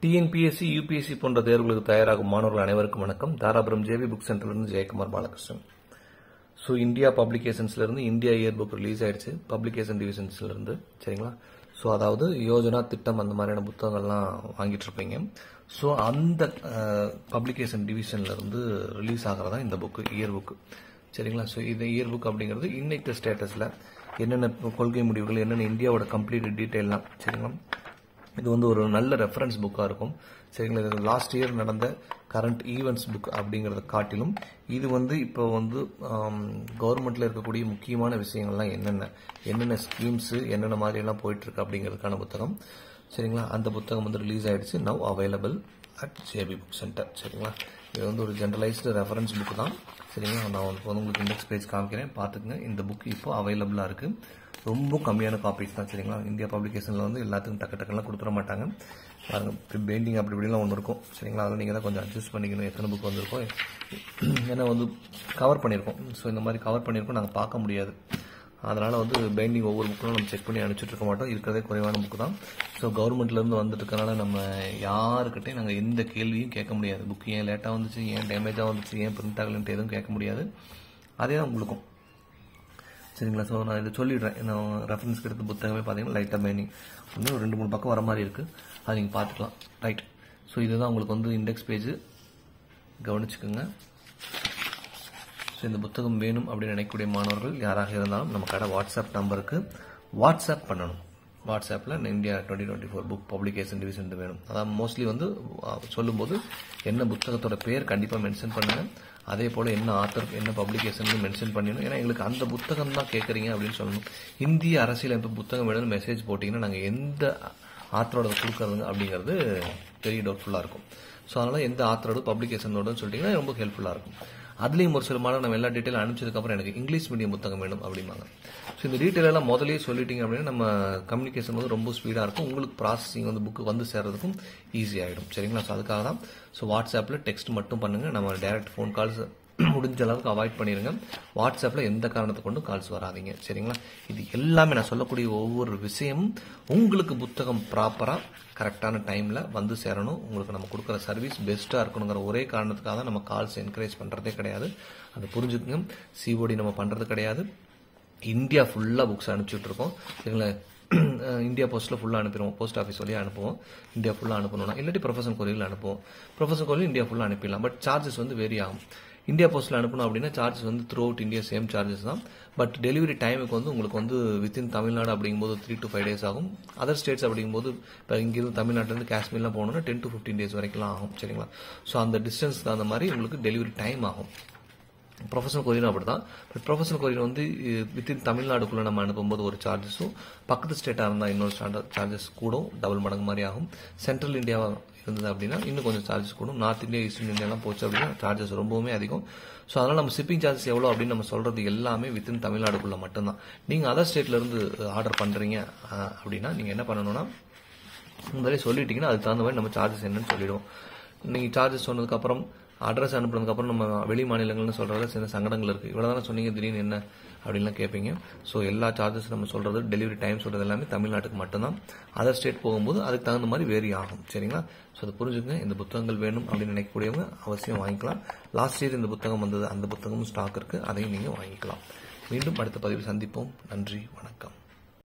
TNPSC UPSC போன்ற தேர்வுகளுக்கு தயாராகும் மாணவர்கள் அனைவருக்கும் வணக்கம். தாராபுரம் ஜேபி புக் சென்டர்லேருந்து ஜெயக்குமார் பாலகிருஷ்ணன். ஸோ இந்தியா பப்ளிகேஷன்ஸ்லேருந்து இந்தியா இயர் புக் ரிலீஸ் ஆயிடுச்சு பப்ளிகேஷன் டிவிஷன்ஸ்லேருந்து. சரிங்களா? ஸோ அதாவது யோஜனா திட்டம் அந்த மாதிரியான புத்தகங்கள்லாம் வாங்கிட்டு இருப்பீங்க. ஸோ அந்த பப்ளிகேஷன் டிவிஷன்லேருந்து ரிலீஸ் ஆகிறதா இந்த புக்கு, இயர் புக்கு. சரிங்களா? ஸோ இந்த இயர் புக் அப்படிங்கிறது இன்னைக்கு ஸ்டேட்டஸில் என்னென்ன கொள்கை முடிவுகள், என்னென்ன இந்தியாவோட கம்ப்ளீட் டீட்டெயிலாம். சரிங்களா? இது வந்து ஒரு நல்ல ரெஃபரன்ஸ் புக்காக இருக்கும். சரிங்களா? இது லாஸ்ட் இயர் நடந்த கரண்ட் ஈவெண்ட்ஸ் புக் அப்படிங்கிறத காட்டிலும் இது வந்து இப்போ வந்து கவர்மெண்ட்டில் இருக்கக்கூடிய முக்கியமான விஷயங்கள்லாம் என்னென்ன ஸ்கீம்ஸு என்னென்ன மாதிரியெல்லாம் போயிட்டுருக்கு அப்படிங்கிறதுக்கான புத்தகம். சரிங்களா? அந்த புத்தகம் வந்து ரிலீஸ் ஆகிடுச்சு. Now available at JB book centre. சரிங்களா? இது வந்து ஒரு ஜென்ரலைஸ்டு ரெஃபரன்ஸ் புக் தான். சரிங்களா? நான் வந்து உங்களுக்கு இண்டெக்ஸ் பேஜ் காமிக்கிறேன், பார்த்துக்குங்க. இந்த புக் இப்போ அவைலபிளாக இருக்குது. ரொம்ப கம்மியான காப்பீஸ் தான். சரிங்களா? இந்தியா பப்ளிகேஷனில் வந்து எல்லாத்துக்கும் டக்குலாம் கொடுத்துட மாட்டாங்க. பாருங்க, பெயிண்டிங் அப்படி இப்படிலாம் ஒன்று இருக்கும். சரிங்களா? அதில் நீங்கள் தான் கொஞ்சம் அட்ஜஸ்ட் பண்ணிக்கணும் எத்தனை புக் வந்திருக்கோம். ஏன்னா வந்து கவர் பண்ணியிருக்கோம். ஸோ இந்த மாதிரி கவர் பண்ணியிருக்கோம், நாங்கள் பார்க்க முடியாது. அதனால் வந்து பெயிண்டிங் ஒவ்வொரு புக்கும் நம்ம செக் பண்ணி அனுப்பிச்சிட்டு இருக்க மாட்டோம். இருக்கிறதே குறைவான புக்கு தான். ஸோ கவர்மெண்ட்லேருந்து வந்துட்டு இருக்கனால நம்ம யாருக்கிட்டையும் நாங்கள் எந்த கேள்வியும் கேட்க முடியாது. புக்கு ஏன் லேட்டாக வந்துச்சு, ஏன் டேமேஜாக வந்துச்சு, ஏன் பிரிண்ட் ஆகலன்ட்டு எதுவும் கேட்க முடியாது. அதே தான் உங்களுக்கும். சரிங்களா? ஸோ நான் இதை சொல்லிடுறேன். நான் ரெஃபரன்ஸ்க்கு எடுத்த புத்தகமே பார்த்தீங்கன்னா லைட்டாக பெயிண்டிங் இன்னும் 2-3 பக்கம் வர மாதிரி இருக்குது. அது நீங்கள் பார்த்துக்கலாம். ரைட். ஸோ இதுதான் உங்களுக்கு வந்து இண்டெக்ஸ் பேஜ், கவனிச்சுக்கோங்க. ஸோ இந்த புத்தகம் வேணும் அப்படின்னு நினைக்கக்கூடிய மாணவர்கள் யாராக இருந்தாலும் நம்ம கடை வாட்ஸ்அப் நம்பருக்கு வாட்ஸ்அப் பண்ணணும். வாட்ஸ்அப்பில் இந்தியா 2024 புக் பப்ளிகேஷன் டிவிஷன் வேணும். அதாவது மோஸ்ட்லி வந்து சொல்லும்போது என்ன புத்தகத்தோட பேர் கண்டிப்பாக மென்ஷன் பண்ணுங்கள். அதே போல் என்ன ஆத்தர், என்ன பப்ளிகேஷன் மென்ஷன் பண்ணிடணும். ஏன்னா எங்களுக்கு அந்த புத்தகம் தான் கேட்குறீங்க அப்படின்னு சொல்லணும். இந்திய அரசியலமைப்பு புத்தகம் வேணும்னு மெசேஜ் போட்டிங்கன்னா நாங்கள் எந்த ஆத்தரோட கொடுக்குறதுங்க அப்படிங்கிறது பெரிய டவுட்ஃபுல்லாக இருக்கும். ஸோ அதனால் எந்த ஆத்தரோட பப்ளிகேஷனோட சொல்லிட்டீங்கன்னா ரொம்ப ஹெல்ப்ஃபுல்லாக இருக்கும். அதுலேயும் ஒரு சில மாணவர் நம்ம எல்லா டீட்டெயிலும் அனுப்பிச்சதுக்கப்புறம் எனக்கு இங்கிலீஷ் மீடியம் புத்தகம் வேணும் அப்படிம்பாங்க. ஸோ இந்த டீட்டெயில் எல்லாம் முதலே சொல்லிட்டீங்க அப்படின்னா நம்ம கம்யூனிகேஷன் வந்து ரொம்ப ஸ்பீடாக இருக்கும். உங்களுக்கு ப்ராசஸிங் வந்து புக்கு வந்து சேர்றதுக்கும் ஈஸி ஆகிடும். சரிங்களா? ஸோ அதுக்காக தான். ஸோ வாட்ஸ்அப்பில் டெக்ஸ்ட் மட்டும் பண்ணுங்கள். நம்ம டைரக்ட் ஃபோன் கால்ஸ் முடிஞ்ச அளவுக்கு அவாய்ட் பண்ணிடுங்க. வாட்ஸ்அப்பில் எந்த காரணத்தை கொண்டும் கால்ஸ் வராதிங்க. சரிங்களா? இது எல்லாமே நான் சொல்லக்கூடிய ஒவ்வொரு விஷயமும் உங்களுக்கு புத்தகம் ப்ராப்பராக கரெக்டான டைமில் வந்து சேரணும். உங்களுக்கு நம்ம கொடுக்குற சர்வீஸ் பெஸ்ட்டாக இருக்கணுங்கிற ஒரே காரணத்துக்காக தான் நம்ம கால்ஸ் என்கரேஜ் பண்ணுறதே கிடையாது. அதை புரிஞ்சுக்கங்க. சிஓடி நம்ம பண்ணுறது கிடையாது. இந்தியா ஃபுல்லாக புக்ஸ் அனுப்பிச்சுட்ருக்கோம். சரிங்களா? இந்தியா போஸ்ட்டில் ஃபுல்லாக அனுப்பிடுவோம். போஸ்ட் ஆஃபீஸ் வழியாக அனுப்புவோம். இந்தியா ஃபுல்லாக அனுப்பணும்னா இல்லாட்டி ப்ரொஃபஷனல் கொரியரில் அனுப்புவோம். ப்ரொஃபஷனல் கொரியர் இந்தியா ஃபுல்லாக அனுப்பிடலாம். பட் சார்ஜஸ் வந்து வேரி ஆகும். இந்தியா போஸ்ட்டில் அனுப்பணும் அப்படின்னா சார்ஜஸ் வந்து through out India same charges தான். பட் டெலிவரி டைமுக்கு வந்து உங்களுக்கு வந்து வித்தின் தமிழ்நாடு அப்படிங்கும்போது 3 to 5 days ஆகும். அதர் ஸ்டேட்ஸ் அப்படிங்கும்போது இப்போ இங்கிருந்து தமிழ்நாட்டிலேருந்து காஷ்மீர்லாம் போகணுன்னா 10 to 15 days வரைக்கும் ஆகும். சரிங்களா? ஸோ அந்த டிஸ்டன்ஸ் தகுந்த மாதிரி உங்களுக்கு டெலிவரி டைம் ஆகும். ப்ரொஃபஷனல் கொரியரும் அப்படி தான். பட் ப்ரொஃபஷனல் கொரியர் வந்து வித்தின் தமிழ்நாடுக்குள்ளே நம்ம அனுப்பும்போது ஒரு சார்ஜஸும், பக்கத்து ஸ்டேட்டாக இருந்தால் இன்னொரு சார்ஜஸ் கூடும், டபுள் மடங்கு மாதிரி ஆகும். சென்ட்ரல் இந்தியாவாக இருந்தது அப்படின்னா இன்னும் கொஞ்சம் சார்ஜஸ் கூடும். நார்த் இந்தியா, ஈஸ்டர்ன் இந்தியாலாம் போச்சு அப்படின்னா சார்ஜஸ் ரொம்பவுமே அதிகம். ஸோ அதனால் நம்ம ஷிப்பிங் சார்ஜஸ் எவ்வளோ அப்படின்னு நம்ம சொல்கிறது எல்லாமே வித்தின் தமிழ்நாடுக்குள்ளே மட்டும்தான். நீங்கள் அதர் ஸ்டேட்லேருந்து ஆர்டர் பண்ணுறீங்க அப்படின்னா நீங்கள் என்ன பண்ணணும்னா முதலே சொல்லிட்டீங்கன்னா அதுக்கு தகுந்த மாதிரி நம்ம சார்ஜஸ் என்னன்னு சொல்லிடுவோம். நீங்கள் சார்ஜஸ் சொன்னதுக்கப்புறம் அட்ரஸ் அனுப்புனதுக்கப்புறம் நம்ம வெளி மாநிலங்கள்னு சொல்கிறத சில சங்கடங்கள் இருக்குது. இவ்வளோ தானே சொன்னீங்க, திடீர்னு என்ன அப்படின்லாம் கேட்பீங்க. ஸோ எல்லா சார்ஜஸ் நம்ம சொல்கிறது, டெலிவரி டைம் சொல்கிறது எல்லாமே தமிழ்நாட்டுக்கு மட்டும்தான். அதர் ஸ்டேட் போகும்போது அதுக்கு தகுந்த மாதிரி வேரி ஆகும். சரிங்களா? ஸோ அதை புரிஞ்சுக்கங்க. இந்த புத்தகங்கள் வேணும் அப்படின்னு நினைக்கக்கூடியவங்க அவசியம் வாங்கிக்கலாம். லாஸ்ட் இயர் இந்த புத்தகம் வந்தது, அந்த புத்தகமும் ஸ்டாக் இருக்குது, அதையும் நீங்கள் வாங்கிக்கலாம். மீண்டும் அடுத்த பதிவில் சந்திப்போம். நன்றி, வணக்கம்.